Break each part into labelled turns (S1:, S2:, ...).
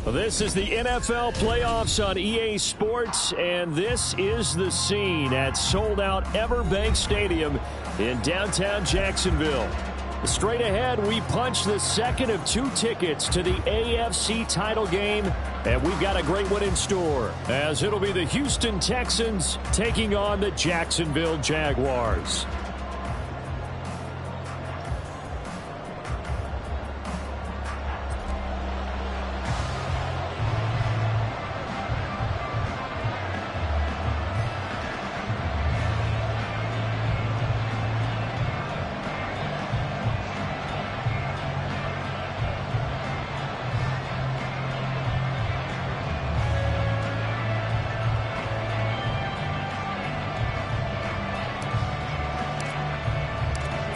S1: This is the NFL playoffs on EA Sports, and this is the scene at sold-out Everbank Stadium in downtown Jacksonville. Straight ahead, we punch the second of 2 tickets to the AFC title game, and we've got a great one in store, as it'll be the Houston Texans taking on the Jacksonville Jaguars.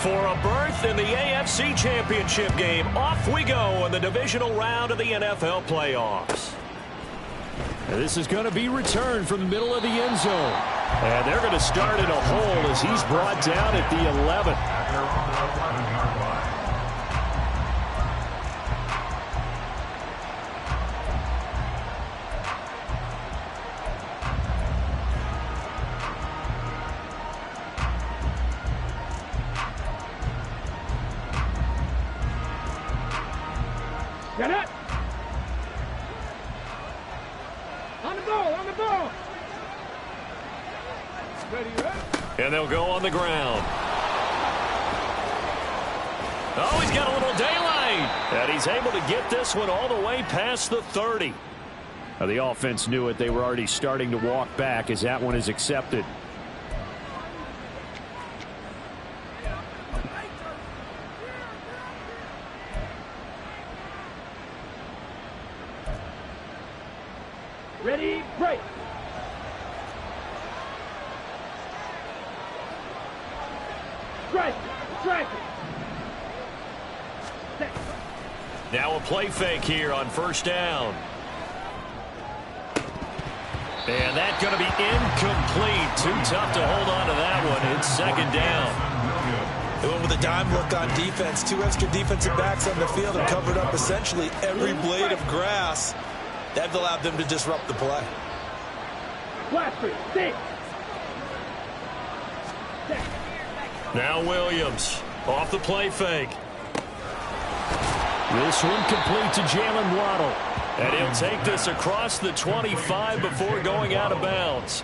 S2: For a berth in the AFC Championship game, off we go in the divisional round of the NFL playoffs.
S1: This is going to be returned from the middle of the end zone. And they're going to start in a hole as he's brought down at the 11.
S3: Get it! On the ball, on the ball! Ready, ready?
S2: And they'll go on the ground. Oh, he's got a little daylight.
S1: And he's able to get this one all the way past the 30. Now, the offense knew it. They were already starting to walk back as that one is accepted.
S3: Ready, break. Strike, strike.
S2: Now a play fake here on first down. And that's going to be incomplete. Too tough to hold on to that one. It's second down.
S4: They went with a dime look on defense. 2 extra defensive backs on the field and covered up essentially every blade of grass. That allowed them to disrupt the play.
S2: Now Williams off the play fake.
S1: This one complete to Jalen Waddle. And he'll take this across the 25 before going out of bounds.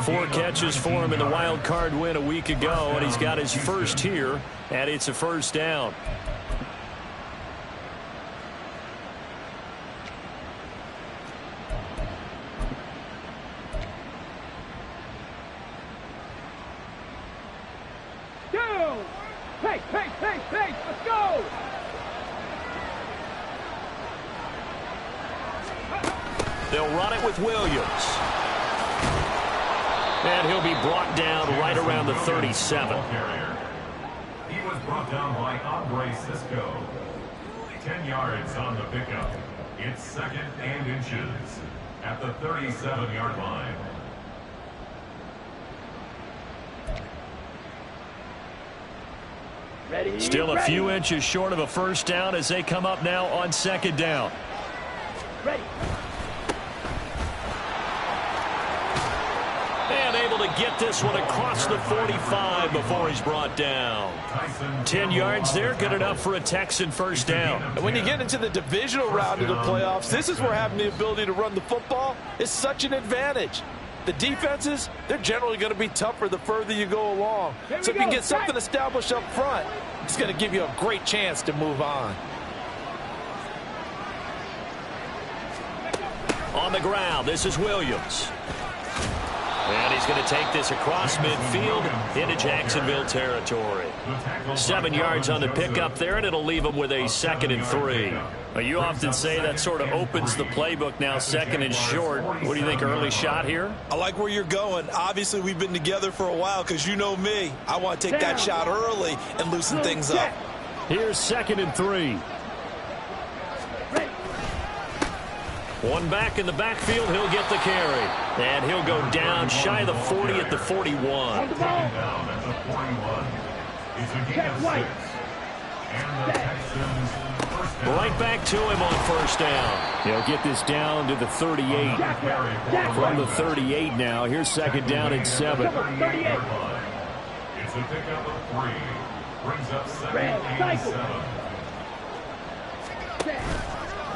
S2: 4 catches for him in the wild card win a week ago, and he's got his first here, and it's a first down.
S3: Go! Pace, pace, pace, pace, let's go!
S2: They'll run it with Williams. And he'll be brought down right around the 37.
S5: He was brought down by Andre Cisco. 10 yards on the pickup. It's second and inches at the 37-yard line.
S3: Ready,
S2: Still a
S3: ready.
S2: few inches short of a first down as they come up now on second down.
S3: Ready.
S2: And able to get this one across the 45 before he's brought down. 10 yards there, good enough for a Texan first down.
S4: And when you get into the divisional round of the playoffs, this is where having the ability to run the football is such an advantage. The defenses, they're generally going to be tougher the further you go along. So if you can get something established up front, it's going to give you a great chance to move on.
S2: On the ground, this is Williams. And he's going to take this across midfield into Jacksonville territory. 7 yards on the pickup there, and it'll leave him with a 2nd and 3.
S1: Well, you often say that sort of opens the playbook now, 2nd and short. What do you think, early shot here?
S4: I like where you're going. Obviously, we've been together for a while because you know me. I want to take that shot early and loosen things up.
S1: Here's 2nd and 3.
S2: One back in the backfield, he'll get the carry. And he'll go down shy of the 40 at the 41.
S3: On the ball.
S5: Down at the 41. It's a gain of 6. And the Texans first down.
S2: Right back to him on first down.
S1: He'll get this down to the 38. From the 38 now. Here's second down and 7.
S5: It's a pickup of 3. Brings up second and 7.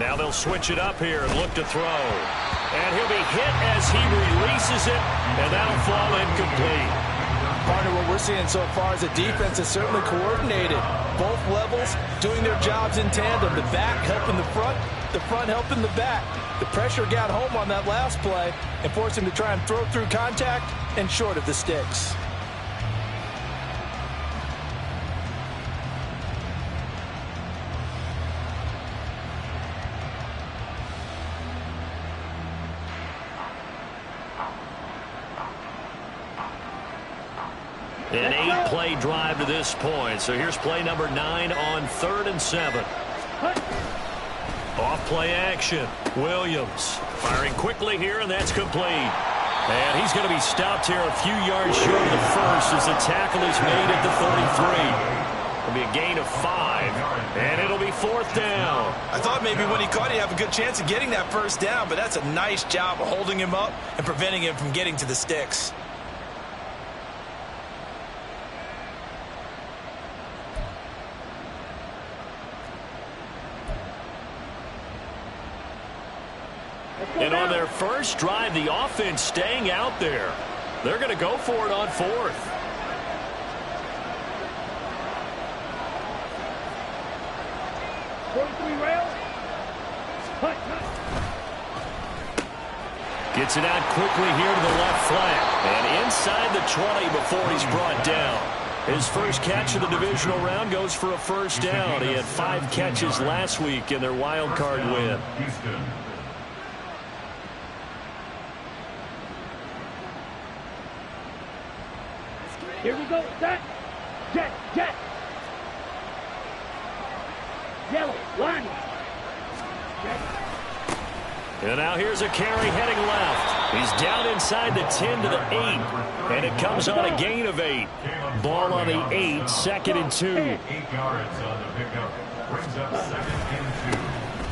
S2: Now they'll switch it up here and look to throw. And he'll be hit as he releases it, and that'll fall incomplete.
S4: Partner, what we're seeing so far is the defense is certainly coordinated. Both levels doing their jobs in tandem. The back helping the front helping the back. The pressure got home on that last play and forced him to try and throw through contact and short of the sticks.
S2: An 8-play drive to this point. So here's play number 9 on 3rd and 7. Off play action. Williams firing quickly here, and that's complete. And he's going to be stopped here a few yards short of the first as the tackle is made at the 33. It'll be a gain of 5, and it'll be 4th down.
S4: I thought maybe when he caught it, he'd have a good chance of getting that first down, but that's a nice job of holding him up and preventing him from getting to the sticks.
S2: And on their first drive, the offense staying out there. They're going to go for it on 4th. Gets it out quickly here to the left flank. And inside the 20 before he's brought down. His first catch of the divisional round goes for a first down. He had 5 catches last week in their wild card win.
S5: Houston.
S3: Here we go. Set. Jet. Jet. Yellow. Line.
S2: And now here's a carry heading left. He's down inside the 10 to the 8. And it comes on a gain of 8. Ball on the 8, 2nd and 2.
S5: 8 yards on the pickup. Brings up 2nd and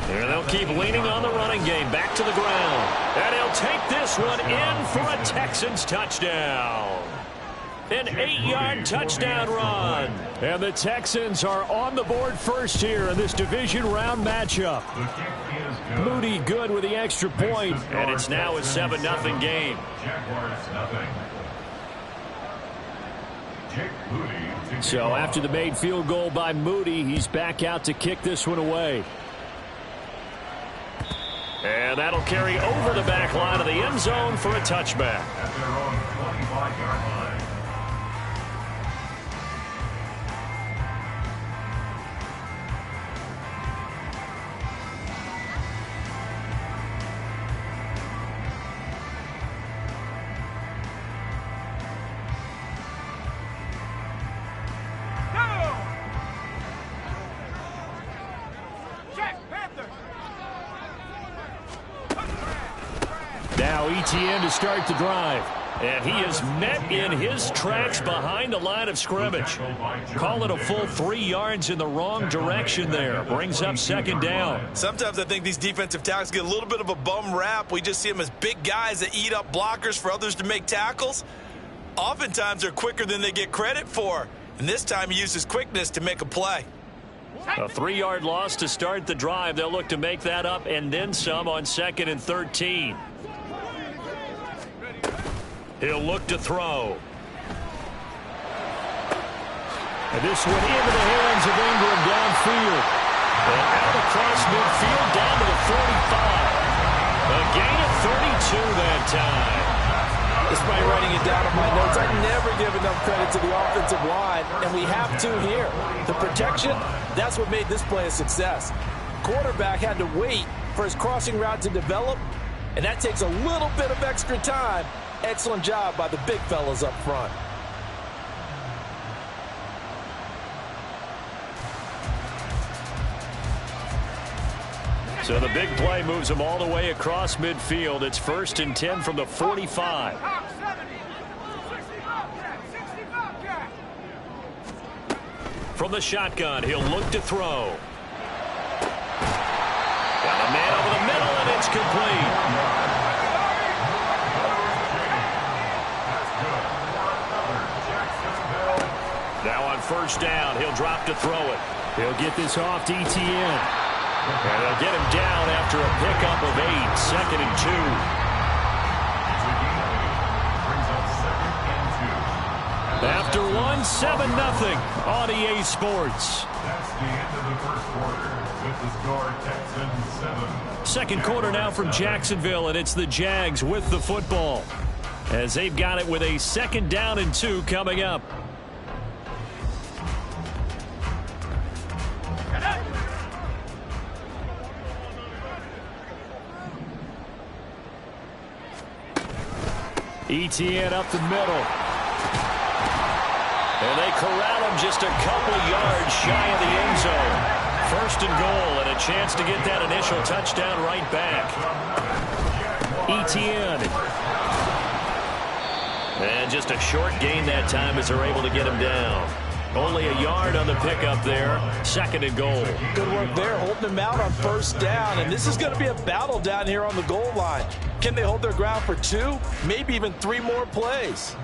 S5: 2.
S2: And they'll keep leaning on the running game. Back to the ground. And he'll take this one in for a Texans touchdown. An 8-yard touchdown run.
S1: And the Texans are on the board first here in this division round matchup.
S5: The kick is good.
S1: Moody good with the extra point.
S2: And it's now a 7-0 game.
S5: Jaguars nothing. Jake Moody to kick
S1: So
S5: off.
S1: after the made field goal by Moody, he's back out to kick this one away.
S2: And that'll carry over the back line of the end zone for a touchback.
S5: At their own 25-yard line.
S1: Now ETN to start the drive.
S2: And he is met in his tracks behind the line of scrimmage. Call it a full 3 yards in the wrong direction there. Brings up 2nd down.
S4: Sometimes I think these defensive tackles get a little bit of a bum rap. We just see them as big guys that eat up blockers for others to make tackles. Oftentimes they're quicker than they get credit for. And this time he used his quickness to make a play.
S2: A 3-yard loss to start the drive. They'll look to make that up and then some on 2nd and 13. He'll look to throw.
S1: And this one into the hands of Ingram downfield.
S2: And out across midfield down to the 45. A gain of 32 that time.
S4: Despite writing it down on my notes, I never give enough credit to the offensive line, and we have to here. The protection, that's what made this play a success. Quarterback had to wait for his crossing route to develop, and that takes a little bit of extra time. Excellent job by the big fellas up front.
S2: So the big play moves them all the way across midfield. It's 1st and 10 from the 45. From the shotgun, he'll look to throw. Got a man over the middle, and it's complete. Now on first down, he'll drop to throw it.
S1: He'll get this off to ETN. And they'll get him down after a pickup of 8, 2nd and 2. After 1, 7-0 on EA Sports.
S5: That's the end of the first quarter with the score Texans 7.
S1: Second quarter now from Jacksonville, and it's the Jags with the football as they've got it with a 2nd down and 2 coming up. ETN up the middle. And they corral him just a couple of yards shy of the end zone. 1st and goal, and a chance to get that initial touchdown right back. ETN.
S2: And just a short gain that time as they're able to get him down. Only a yard on the pickup there. 2nd and goal.
S4: Good work there, holding him out on first down. And this is going to be a battle down here on the goal line. Can they hold their ground for 2, maybe even 3 more plays?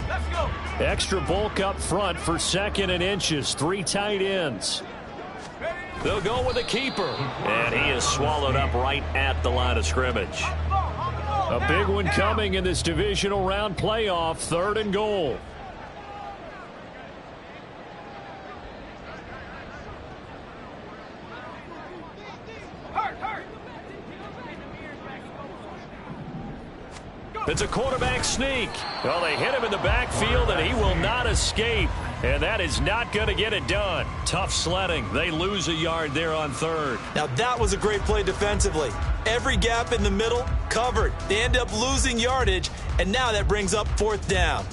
S3: Let's go.
S1: Extra bulk up front for 2nd and inches. 3 tight ends.
S2: They'll go with a keeper. And he is swallowed up right at the line of scrimmage.
S1: A big one coming in this divisional round playoff. 3rd and goal. It's a quarterback sneak. Well, they hit him in the backfield, and he will not escape. And that is not going to get it done. Tough sledding. They lose a yard there on 3rd.
S4: Now, that was a great play defensively. Every gap in the middle covered. They end up losing yardage, and now that brings up 4th down.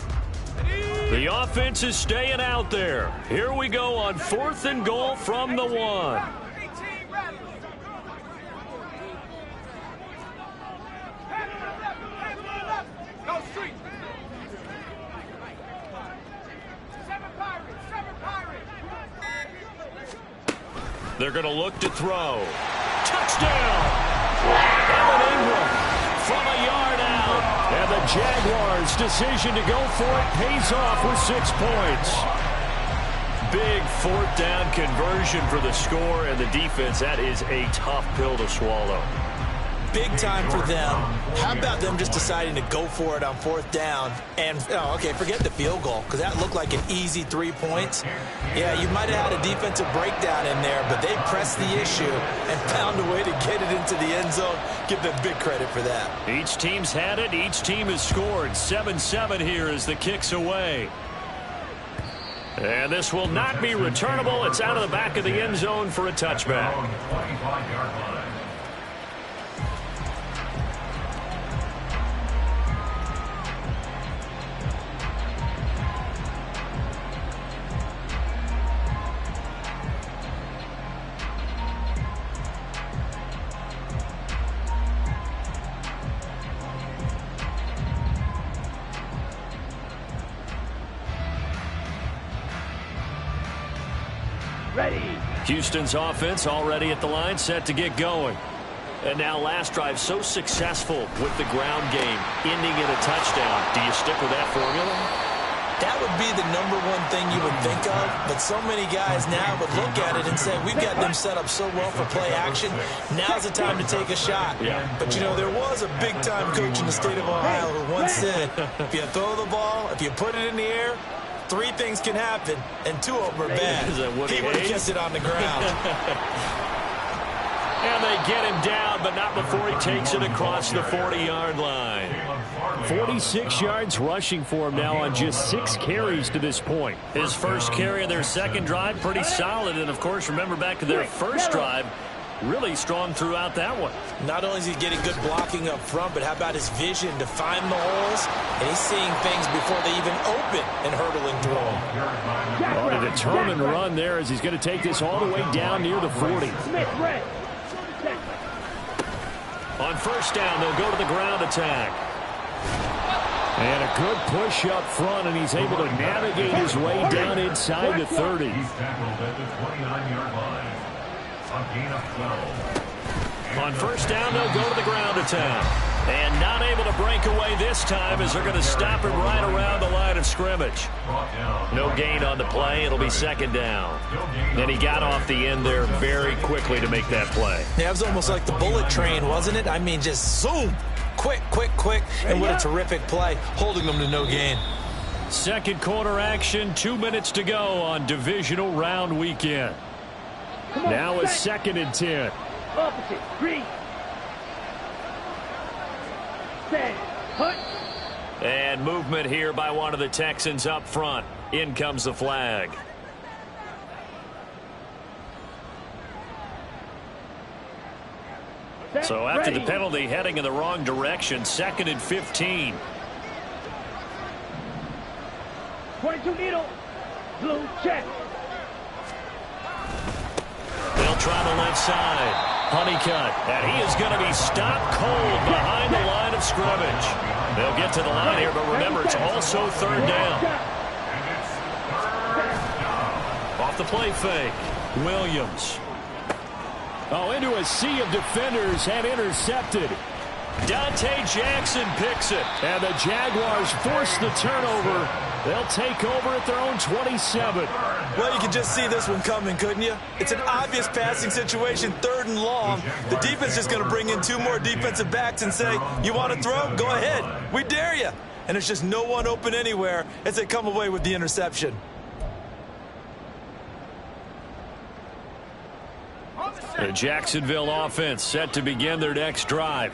S1: The offense is staying out there. Here we go on 4th and goal from the 1. They're going to look to throw. Touchdown! Evan Ingram from a yard out. And the Jaguars' decision to go for it pays off with 6 points. Big 4th down conversion for the score, and the defense, that is a tough pill to swallow.
S4: Big time for them. How about them just deciding to go for it on 4th down? And, okay, forget the field goal, because that looked like an easy 3 points. Yeah, you might have had a defensive breakdown in there, but they pressed the issue and found a way to get it into the end zone. Give them big credit for that.
S1: Each team's had it. Each team has scored. 7-7 here as the kick's away. And this will not be returnable. It's out of the back of the end zone for a touchback.
S5: 25-yard line.
S1: Houston's offense already at the line, set to get going. And now last drive so successful with the ground game, ending in a touchdown. Do you stick with that formula?
S4: That would be the #1 thing you would think of, but so many guys now would look at it and say, we've got them set up so well for play action, now's the time to take a shot.
S1: Yeah.
S4: But, you know, there was a big-time coach in the state of Ohio who once said, if you throw the ball, if you put it in the air, 3 things can happen, and 2 of them are bad. He would have kept it on the ground.
S1: And they get him down, but not before he takes it across the 40-yard line. 46 yards rushing for him now on just 6 carries to this point. His first carry of their second drive, pretty solid. And, of course, remember back to their first drive, really strong throughout that one.
S4: Not only is he getting good blocking up front, but how about his vision to find the holes? And he's seeing things before they even open and hurdling through them.
S1: On a determined run there as he's going to take this all the way down near the 40.
S2: On first down, they'll go to the ground attack.
S1: And a good push up front, and he's able to navigate his way down inside the 30.
S5: He's tackled at the 29-yard line. A gain of 12.
S2: On first down, they'll go to the ground attack. And not able to break away this time as they're going to stop him right around the line of scrimmage. No gain on the play. It'll be second down. And he got off the end there very quickly to make that play.
S4: Yeah, it was almost like the bullet train, wasn't it? I mean, just zoom. Quick, quick, quick. And what a terrific play, holding them to no gain.
S1: Second quarter action, 2 minutes to go on divisional round weekend. Now it's 2nd and 10.
S3: Opposite. Green. Set. Hut.
S2: And movement here by one of the Texans up front. In comes the flag. So after the penalty, heading in the wrong direction, 2nd and 15.
S3: 22 needle. Blue check.
S2: They'll try the left side. Honeycutt, and he is going to be stopped cold behind the line of scrimmage. They'll get to the line here, but remember, it's also third down. Off the play fake, Williams.
S1: Oh, into a sea of defenders and intercepted.
S2: Dante Jackson picks it.
S1: And the Jaguars force the turnover. They'll take over at their own 27.
S4: Well, you can just see this one coming, couldn't you? It's an obvious passing situation, 3rd and long. The defense is going to bring in 2 more defensive backs and say, you want to throw? Go ahead. We dare you. And there's just no one open anywhere as they come away with the interception.
S1: The Jacksonville offense set to begin their next drive.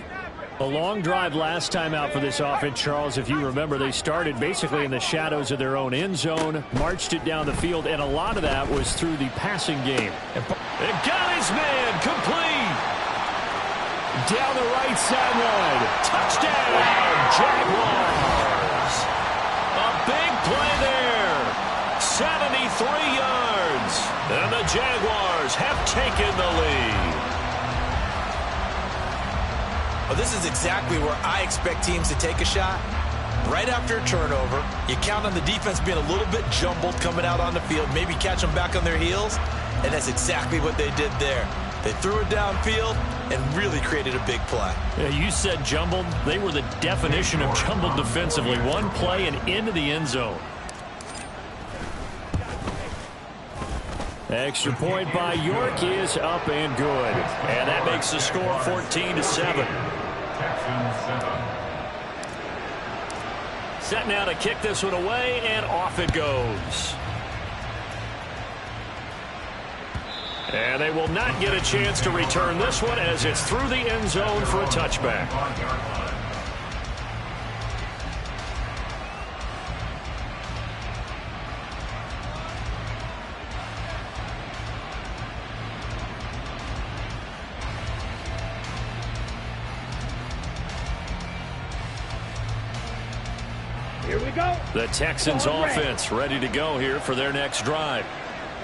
S1: A long drive last time out for this offense, Charles. If you remember, they started basically in the shadows of their own end zone, marched it down the field, and a lot of that was through the passing game.
S2: And got his man complete.
S1: Down the right sideline.
S2: Touchdown, Jaguars. A big play there. 73 yards. And the Jaguars have taken the lead.
S4: Well, this is exactly where I expect teams to take a shot. Right after a turnover, you count on the defense being a little bit jumbled coming out on the field, maybe catch them back on their heels, and that's exactly what they did there. They threw it downfield and really created a big play.
S1: Yeah, you said jumbled. They were the definition of jumbled defensively. One play and into the end zone. Extra point by York is up and good.
S2: And that makes the score 14-7. Set now to kick this one away, and off it goes. And they will not get a chance to return this one as it's through the end zone for a touchback.
S3: Here we go.
S2: The Texans offense ready to go here for their next drive.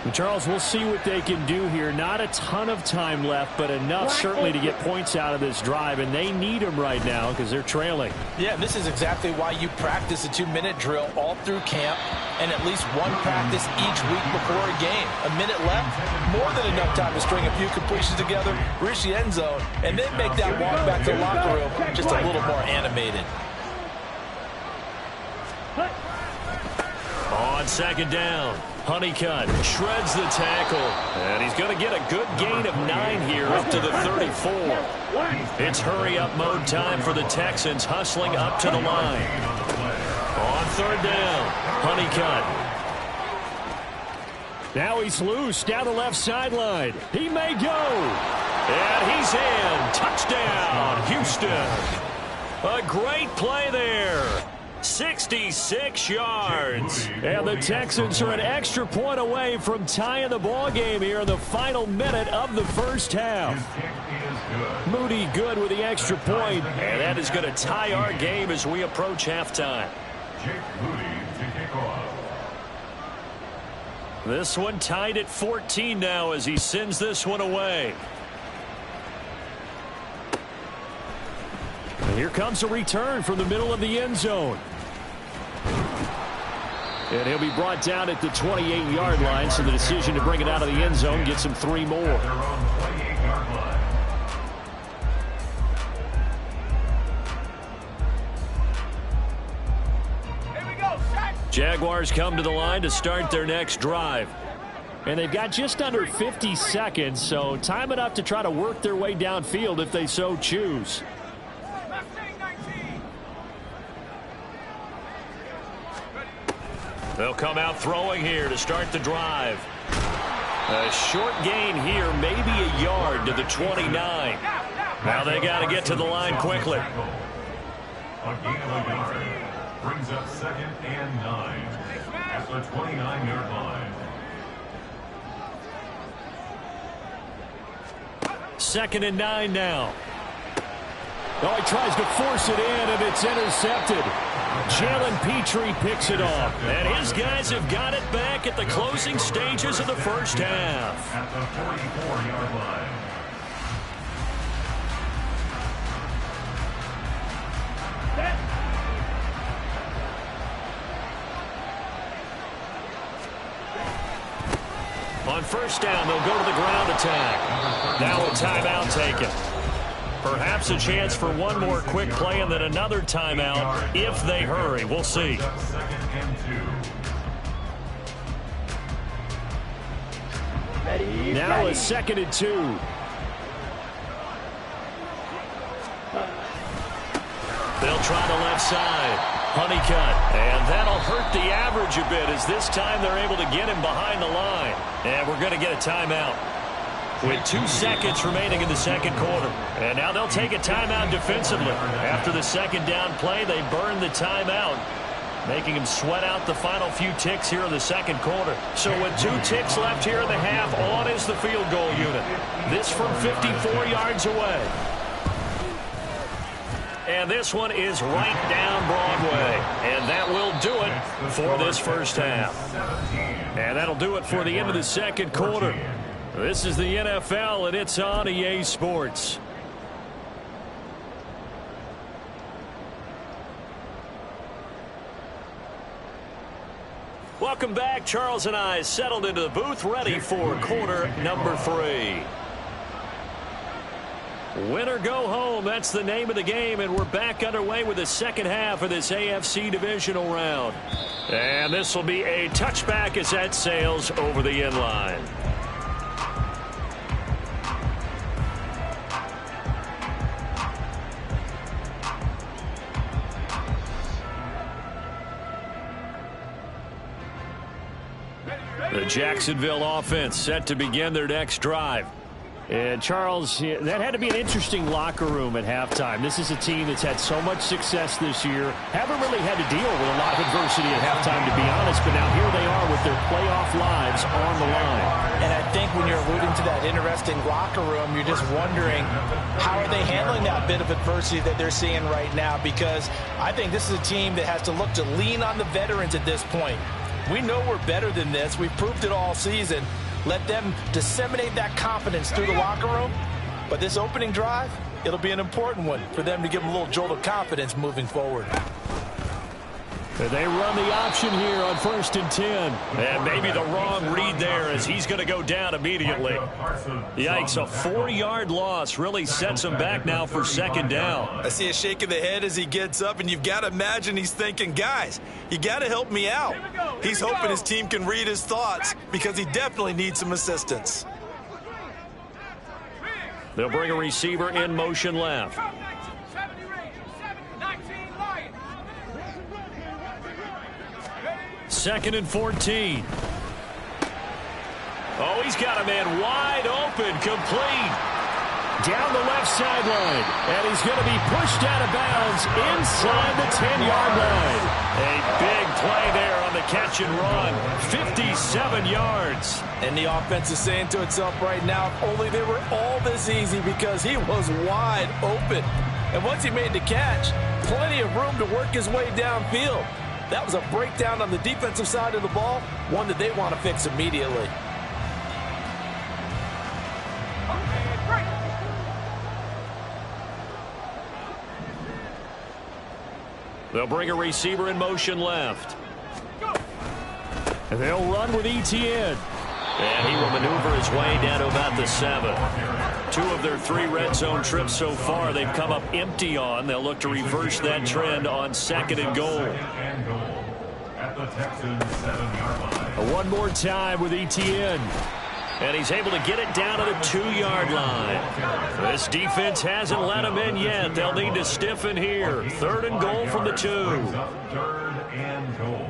S1: And Charles, we'll see what they can do here. Not a ton of time left, but enough certainly to get points out of this drive, and they need them right now because they're trailing.
S6: Yeah, this is exactly why you practice a 2-minute drill all through camp and at least one practice each week before a game. A minute left, more than enough time to string a few completions together, reach the end zone, and then make that walk back to the locker room just a little more animated.
S2: On second down, Honeycutt shreds the tackle, and he's going to get a good gain of 9 here up to the 34. It's hurry-up mode time for the Texans, hustling up to the line. On third down, Honeycutt.
S1: Now he's loose down the left sideline. He may go.
S2: And he's in. Touchdown, Houston. A great play there. 66 yards.
S1: And the Texans are an extra point away from tying the ball game here in the final minute of the first half. Moody good with the extra point.
S2: And that is going to tie our game as we approach halftime. This one tied at 14 now as he sends this one away.
S1: Here comes a return from the middle of the end zone. And he'll be brought down at the 28-yard line, so the decision to bring it out of the end zone gets him 3 more. Jaguars come to the line to start their next drive. And they've got just under 50 seconds, so time enough to try to work their way downfield if they so choose.
S2: They'll come out throwing here to start the drive. A short gain here, maybe a yard to the 29. Now they got to get to the line quickly.
S5: A gain of a yard brings up 2nd and 9 at the 29-yard line.
S2: 2nd and 9 now.
S1: Oh, he tries to force it in, and it's intercepted. Jalen Petrie picks it off.
S2: And his guys have got it back at the closing stages of the first half.
S5: At the 44-yard line.
S2: On first down, they'll go to the ground attack. Now a timeout taken. Perhaps a chance for one more quick play and then another timeout if they hurry. We'll see.
S5: 2nd and 2.
S1: Now a 2nd and 2.
S2: They'll try the left side. Honeycutt, and that'll hurt the average a bit as this time they're able to get him behind the line. And we're going to get a timeout with 2 seconds remaining in the second quarter. And now they'll take a timeout defensively. After the second down play, they burn the timeout, making them sweat out the final few ticks here in the second quarter. So with 2 ticks left here in the half, on is the field goal unit. This from 54 yards away. And this one is right down Broadway. And that will do it for this first half. And that'll do it for the end of the second quarter. This is the NFL, and it's on EA Sports. Welcome back. Charles and I settled into the booth, ready for quarter number 3. Win or go home, that's the name of the game, and we're back underway with the second half of this AFC divisional round. And this will be a touchback as that sails over the end line. The Jacksonville offense set to begin their next drive. And, Charles, that had to be an interesting locker room at halftime. This is a team that's had so much success this year. Haven't really had to deal with a lot of adversity at halftime, to be honest. But now here they are with their playoff lives on the line.
S6: And I think when you're alluding to that interesting locker room, you're just wondering how are they handling that bit of adversity that they're seeing right now. Because I think this is a team that has to look to lean on the veterans at this point. We know we're better than this. We've proved it all season. Let them disseminate that confidence through the locker room. But this opening drive, it'll be an important one for them to give them a little jolt of confidence moving forward.
S1: They run the option here on 1st and 10.
S2: And maybe the wrong read there as he's going to go down immediately. Yikes, a 4-yard loss really sets him back now for second down.
S7: I see a shake of the head as he gets up, and you've got to imagine he's thinking, guys, you got to help me out. He's hoping his team can read his thoughts because he definitely needs some assistance.
S2: They'll bring a receiver in motion left. 2nd and 14. Oh, he's got a man wide open, complete.
S1: Down the left sideline. And he's going to be pushed out of bounds inside the 10-yard line.
S2: A big play there on the catch and run. 57 yards.
S6: And the offense is saying to itself right now, if only they were all this easy, because he was wide open. And once he made the catch, plenty of room to work his way downfield. That was a breakdown on the defensive side of the ball, one that they want to fix immediately.
S1: They'll bring a receiver in motion left. And they'll run with ETN.
S2: And he will maneuver his way down to about the 7. 2 of their 3 red zone trips so far they've come up empty on. They'll look to reverse that trend on 2nd and goal.
S5: At the Texans 7-yard line.
S1: One more time with ETN.
S2: And he's able to get it down to the 2-yard line. This defense hasn't let him in yet. They'll need to stiffen here. 3rd and goal from the 2.
S5: 3rd and goal.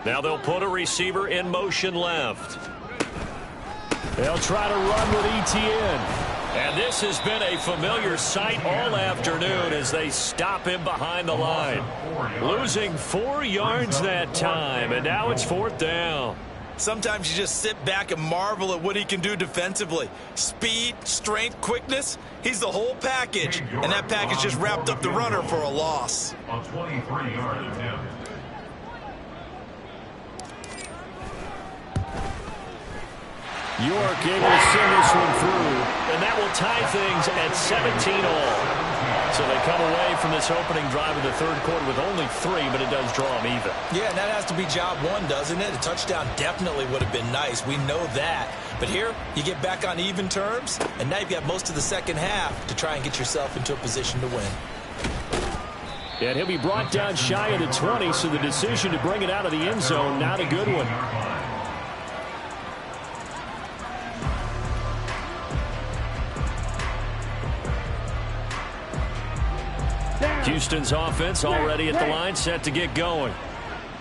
S2: Now they'll put a receiver in motion left.
S1: They'll try to run with ETN.
S2: And this has been a familiar sight all afternoon as they stop him behind the line. Losing 4 yards that time, and now it's 4th down.
S7: Sometimes you just sit back and marvel at what he can do defensively. Speed, strength, quickness, he's the whole package. And that package just wrapped up the runner for a loss.
S5: A 23-yard attempt.
S1: York able to send this one through.
S2: And that will tie things at 17 all. So they come away from this opening drive in the 3rd quarter with only 3, but it does draw them even.
S6: Yeah, and that has to be job 1, doesn't it? A touchdown definitely would have been nice. We know that. But here, you get back on even terms, and now you've got most of the second half to try and get yourself into a position to win.
S1: And he'll be brought down shy of the 20, so the decision to bring it out of the end zone, not a good one. Houston's offense already at the line, set to get going.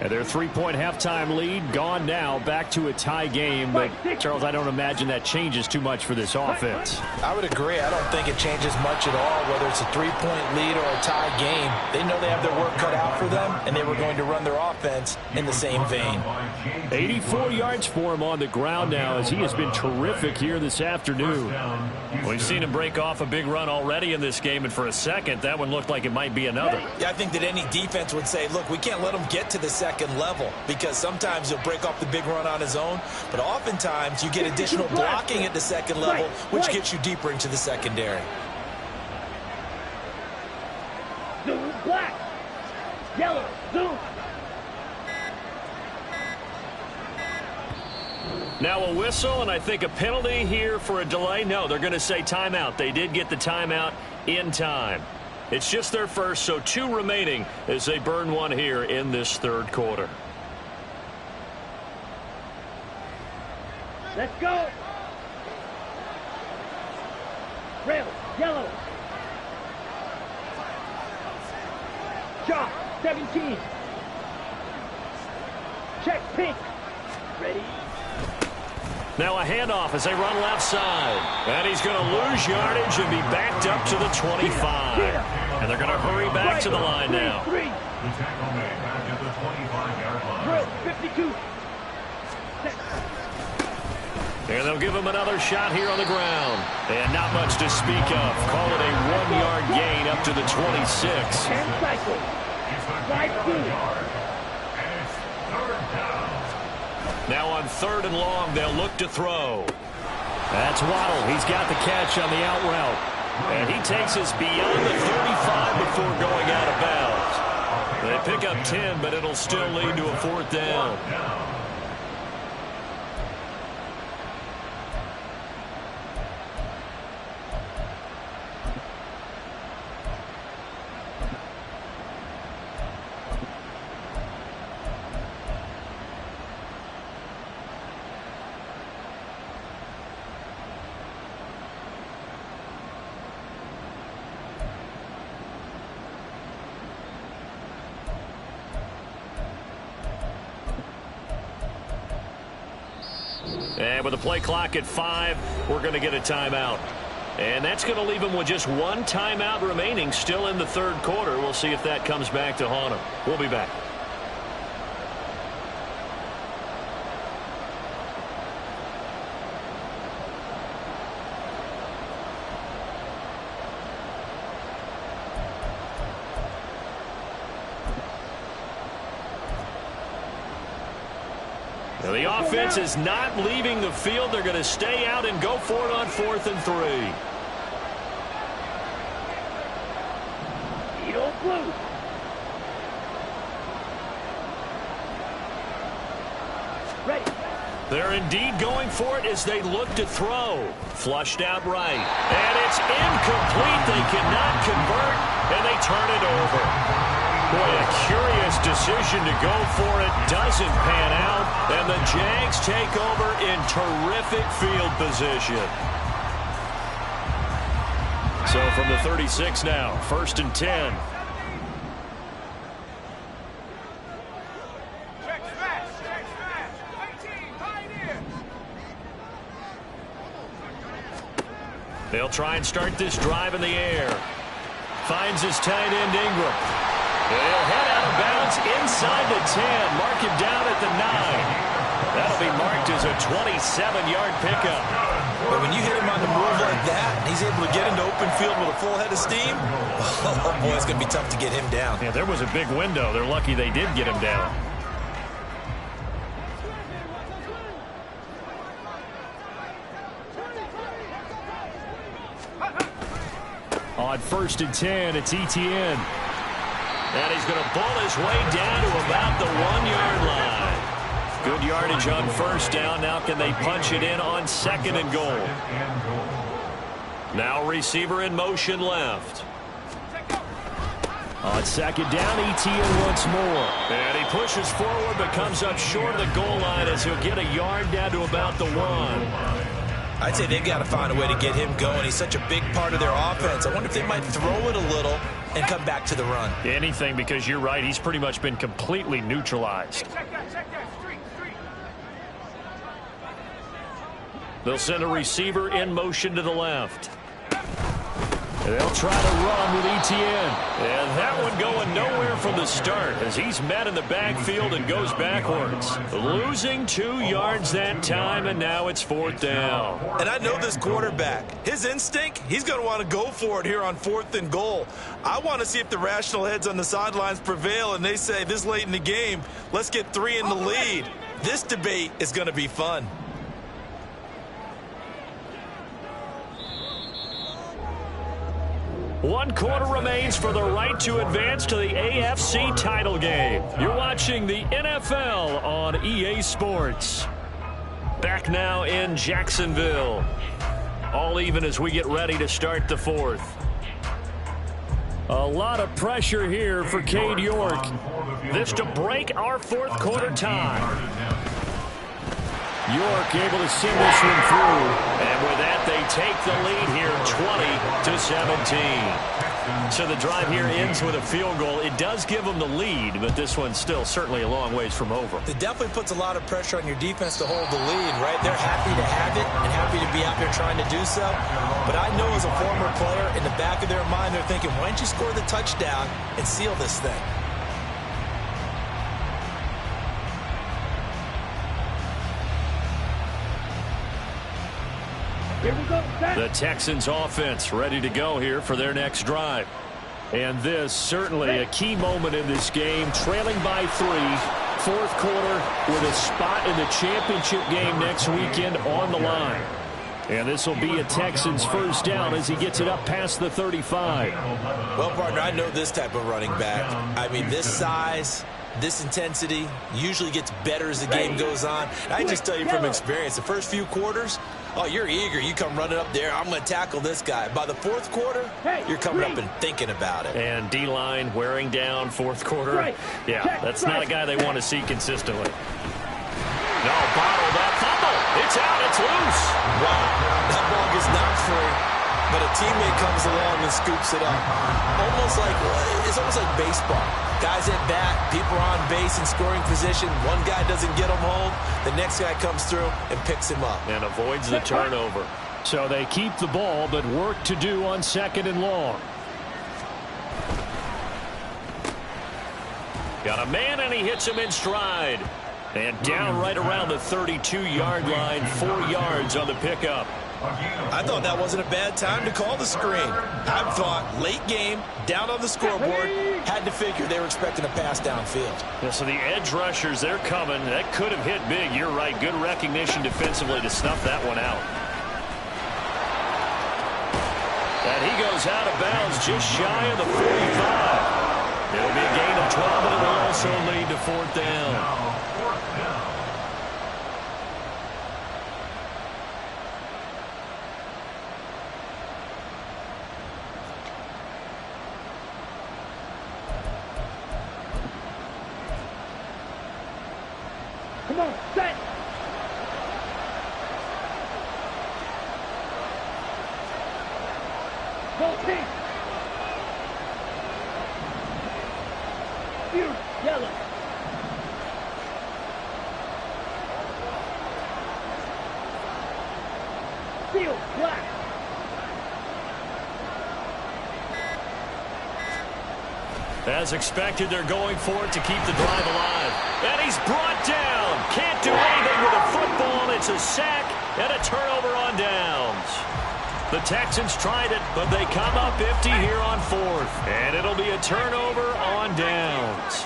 S1: And their 3-point halftime lead gone now, back to a tie game. But, Charles, I don't imagine that changes too much for this offense.
S6: I would agree. I don't think it changes much at all, whether it's a 3-point lead or a tie game. They know they have their work cut out for them, and they were going to run their offense in the same vein.
S1: 84 yards for him on the ground now, as he has been terrific here this afternoon.
S2: We've seen him break off a big run already in this game, and for a second, that one looked like it might be another.
S6: Yeah, I think that any defense would say, look, we can't let him get to the second level, because sometimes he'll break off the big run on his own, but oftentimes you get additional blocking at the second level, which gets you deeper into the secondary.
S3: Zoom, black, yellow, zoom.
S2: Now a whistle, and I think a penalty here for a delay. No, they're going to say timeout. They did get the timeout in time. It's just their first, so 2 remaining as they burn one here in this 3rd quarter.
S3: Let's go. Red, yellow. Shot, 17. Check, pink. Ready.
S2: Now a handoff as they run left side. And he's going to lose yardage and be backed up to the 25. And they're going to hurry back to the line now.
S5: The tackle made back at the 25-yard line.
S3: 52.
S2: And they'll give him another shot here on the ground. And not much to speak of. Call it a 1-yard gain up to the 26.
S3: 10 cycles. 5 feet.
S5: And it's 3rd down.
S2: Now on 3rd and long, they'll look to throw.
S1: That's Waddle. He's got the catch on the out route.
S2: And he takes us beyond the 35 before going out of bounds. They pick up 10, but it'll still lead to a 4th down. And with the play clock at 5, we're going to get a timeout. And that's going to leave them with just 1 timeout remaining still in the 3rd quarter. We'll see if that comes back to haunt them. We'll be back. Now the offense is not leaving the field. They're going to stay out and go for it on 4th and 3.
S3: Heel blue. Ready.
S1: They're indeed going for it as they look to throw. Flushed out right. And it's incomplete. They cannot convert, and they turn it over. Boy, a curious decision to go for it. Doesn't pan out, and the Jags take over in terrific field position. So from the 36 now, 1st and 10. They'll try and start this drive in the air. Finds his tight end, Ingram. And he'll head out of bounds inside the 10. Mark him down at the 9. That'll be marked as a 27-yard pickup.
S6: But when you hit him on the move like that, and he's able to get into open field with a full head of steam, oh boy, it's going to be tough to get him down.
S1: Yeah, there was a big window. They're lucky they did get him down. On 1st and 10, it's Etienne. And he's going to pull his way down to about the 1-yard line. Good yardage on 1st down. Now can they punch it in on 2nd and goal? Now receiver in motion left. On 2nd down, Etienne once more. And he pushes forward but comes up short of the goal line as he'll get a yard down to about the 1.
S6: I'd say they've got to find a way to get him going. He's such a big part of their offense. I wonder if they might throw it a little and come back to the run.
S1: Anything, because you're right. He's pretty much been completely neutralized.
S3: Check that. Street.
S1: They'll send a receiver in motion to the left. And they'll try to run with Etienne. And that one going nowhere from the start as he's met in the backfield and goes backwards. Losing 2 yards that time, and now it's 4th down.
S6: And I know this quarterback. His instinct, he's going to want to go for it here on 4th and goal. I want to see if the rational heads on the sidelines prevail and they say this late in the game, let's get 3 in the lead. This debate is going to be fun.
S1: One quarter remains for the right to advance to the AFC title game. You're watching the NFL on EA Sports. Back now in Jacksonville. All even as we get ready to start the 4th. A lot of pressure here for Cade York. This to break our 4th quarter tie. York able to send this one through. And with that, they take the lead here 20-17. So the drive here ends with a field goal. It does give them the lead, but this one's still certainly a long ways from over.
S6: It definitely puts a lot of pressure on your defense to hold the lead, right? They're happy to have it and happy to be out there trying to do so. But I know as a former player, in the back of their mind, they're thinking, why don't you score the touchdown and seal this thing?
S3: Here we go.
S1: The Texans offense ready to go here for their next drive. And this certainly a key moment in this game, trailing by 3, 4th quarter with a spot in the championship game next weekend on the line. And this will be a Texans 1st down as he gets it up past the 35.
S6: Well, partner, I know this type of running back. I mean, this size, this intensity usually gets better as the game goes on. I just tell you from experience, the first few quarters, oh, you're eager. You come running up there. I'm going to tackle this guy. By the 4th quarter, you're coming up and thinking about it.
S1: And D-line wearing down 4th quarter. Yeah, that's not a guy they want to see consistently. No, bottled up. Fumble. It's out. It's loose.
S6: Wow. That ball gets knocked free, but a teammate comes along and scoops it up. It's almost like baseball. Guys at bat, people are on base in scoring position. One guy doesn't get him home. The next guy comes through and picks him up.
S1: And avoids the turnover. So they keep the ball, but work to do on 2nd and long. Got a man, and he hits him in stride. And down right around the 32-yard line, 4 yards on the pickup.
S6: I thought that wasn't a bad time to call the screen. I thought late game, down on the scoreboard, had to figure they were expecting a pass downfield.
S1: Yeah, so the edge rushers, they're coming. That could have hit big. You're right. Good recognition defensively to snuff that one out. And he goes out of bounds just shy of the 45.
S2: It'll be a gain of 12, but it will also lead to 4th down.
S3: Come on, set. Go team. Fuse yellow. Field black.
S2: As expected, they're going for it to keep the drive alive. And he's brought down. Can't do anything with a football. It's a sack and a turnover on downs. The Texans tried it, but they come up empty here on 4th. And it'll be a turnover on downs.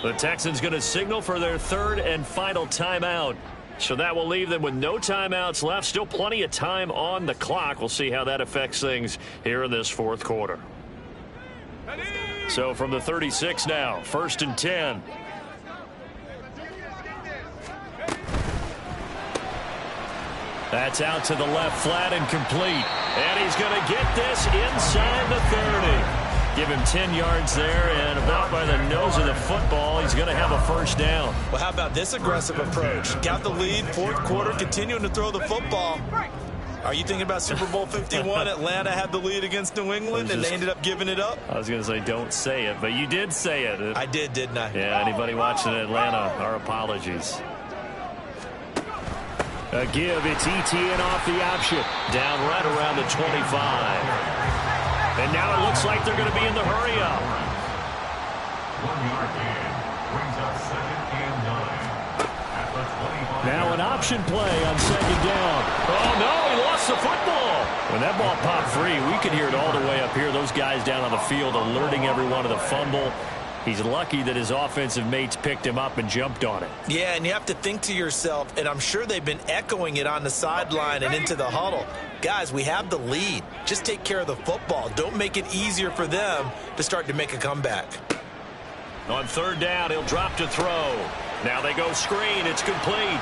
S2: The Texans going to signal for their 3rd and final timeout. So that will leave them with no timeouts left. Still plenty of time on the clock. We'll see how that affects things here in this 4th quarter. So from the 36 now, 1st and 10. That's out to the left flat and complete. And he's going to get this inside the 30. Give him 10 yards there, and about by the nose of the football, he's going to have a 1st down.
S7: Well, how about this aggressive approach? Got the lead, 4th quarter, continuing to throw the football. Are you thinking about Super Bowl 51? Atlanta had the lead against New England, and they ended up giving it up?
S2: I was going to say don't say it, but you did say it.
S7: I did, didn't I?
S2: Yeah, anybody watching Atlanta, our apologies. A give, it's ETN off the option. Down right around the 25. And now it looks like they're going to be in the hurry-up.
S5: 1-yard gain brings up 2nd and 9. At the 25.
S1: Now an option play on 2nd down.
S2: Oh, no, he lost the football.
S1: When that ball popped free, we could hear it all the way up here. Those guys down on the field alerting everyone of the fumble. He's lucky that his offensive mates picked him up and jumped on it.
S7: Yeah, and you have to think to yourself, and I'm sure they've been echoing it on the sideline and into the huddle. Guys, we have the lead. Just take care of the football. Don't make it easier for them to start to make a comeback.
S2: On 3rd down, he'll drop to throw. Now they go screen. It's complete.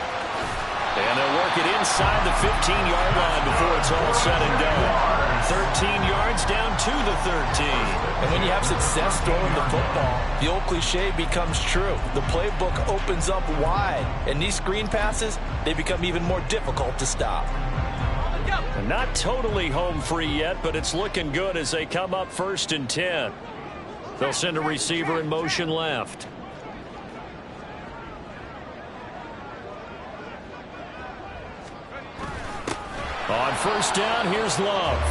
S2: And they'll work it inside the 15-yard line before it's all said and done. 13 yards down to the 13.
S6: And when you have success throwing the football, the old cliche becomes true. The playbook opens up wide. And these screen passes, they become even more difficult to stop.
S1: And not totally home free yet, but it's looking good as they come up 1st and 10. They'll send a receiver in motion left. On 1st down, here's Love.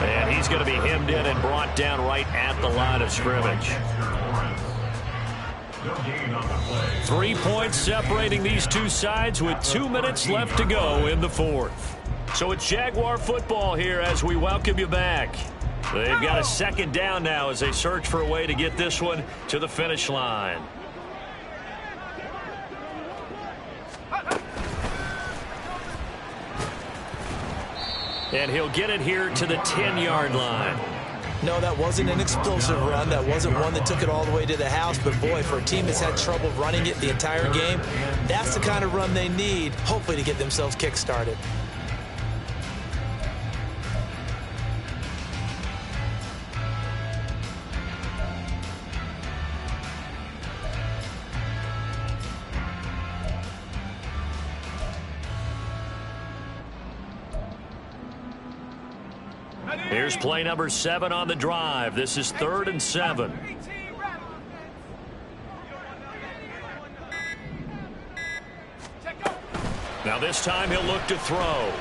S1: And he's going to be hemmed in and brought down right at the line of scrimmage. 3 points separating these two sides with 2 minutes left to go in the 4th. So it's Jaguar football here as we welcome you back. They've got a 2nd down now as they search for a way to get this one to the finish line. And he'll get it here to the 10-yard line.
S6: No, that wasn't an explosive run. That wasn't one that took it all the way to the house. But, boy, for a team that's had trouble running it the entire game, that's the kind of run they need, hopefully, to get themselves kick-started.
S1: Here's play number 7 on the drive. This is 3rd and 7. Now this time he'll look to throw.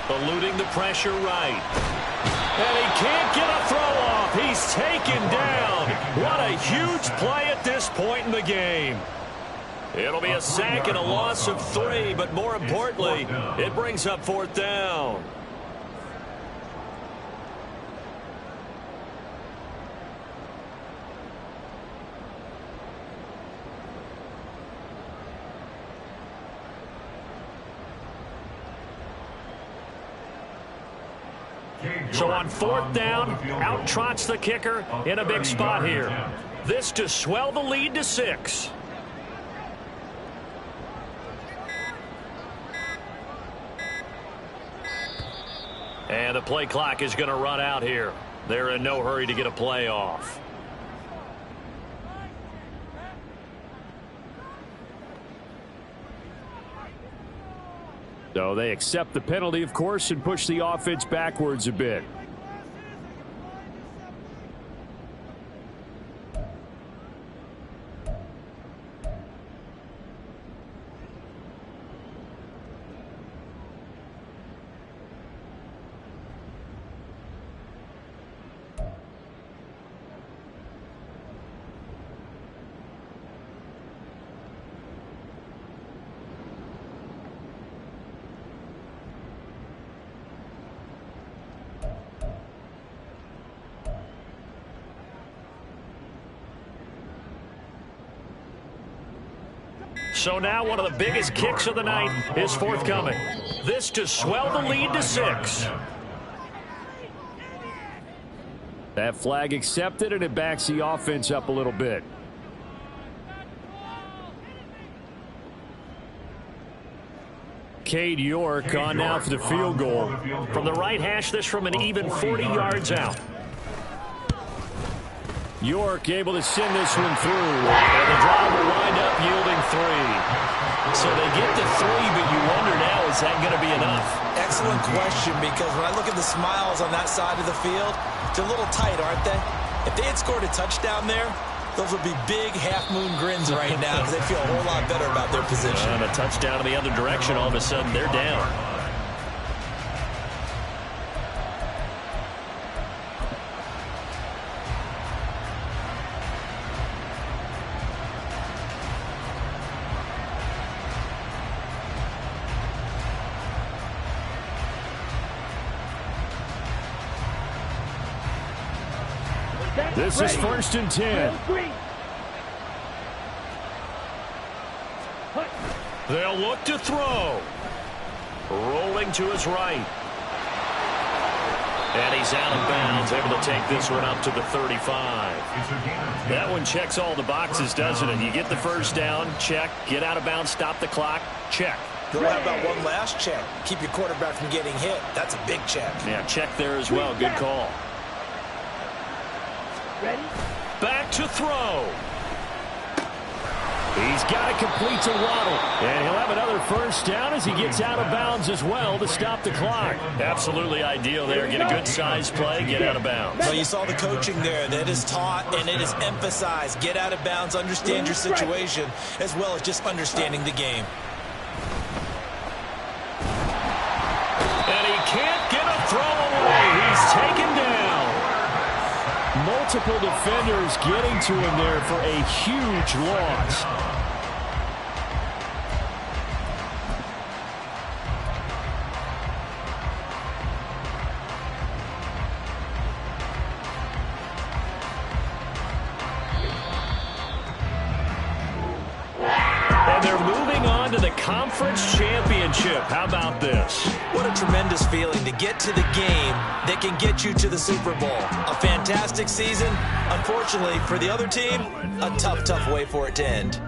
S1: Eluding the pressure right. And he can't get a throw off. He's taken down. What a huge play at this point in the game. It'll be a sack and a loss of 3, but more importantly, it brings up 4th down. So on fourth down, out trots the kicker in a big spot here. This to swell the lead to 6. And the play clock is going to run out here. They're in no hurry to get a play off. So they accept the penalty, of course, and push the offense backwards a bit. So now one of the biggest kicks of the night is forthcoming. This to swell the lead to 6. That flag accepted, and it backs the offense up a little bit. Cade York on now for the field goal. From the right hash, this from an even 40 yards out. York able to send this one through, and the drive will wind up yielding 3. So they get to 3, but you wonder now, is that going to be enough?
S7: Excellent question, because when I look at the smiles on that side of the field, they're a little tight, aren't they? If they had scored a touchdown there, those would be big half-moon grins right now because they feel a whole lot better about their position.
S1: And a touchdown in the other direction, all of a sudden they're down. This is 1st and 10. They'll look to throw. Rolling to his right. And he's out of bounds, able to take this one up to the 35. That one checks all the boxes, doesn't it? You get the first down, check. Get out of bounds, stop the clock, check.
S7: They'll have about one last check. Keep your quarterback from getting hit. That's a big check.
S1: Yeah, check there as well. Good call.
S3: Ready?
S1: Back to throw. He's got it complete to Waddle. And he'll have another first down as he gets out of bounds as well to stop the clock. Absolutely ideal there. Get a good size play, get out of bounds.
S7: Well, you saw the coaching there. That is taught and it is emphasized. Get out of bounds, understand your situation, as well as just understanding the game.
S1: And he can't get a throw away. He's taken down. Multiple defenders getting to him there for a huge loss. And they're moving on to the conference championship. How about this?
S7: What a tremendous feeling to get to the game that can get you to the Super Bowl. A fantastic season. Unfortunately, for the other team, a tough way for it to end.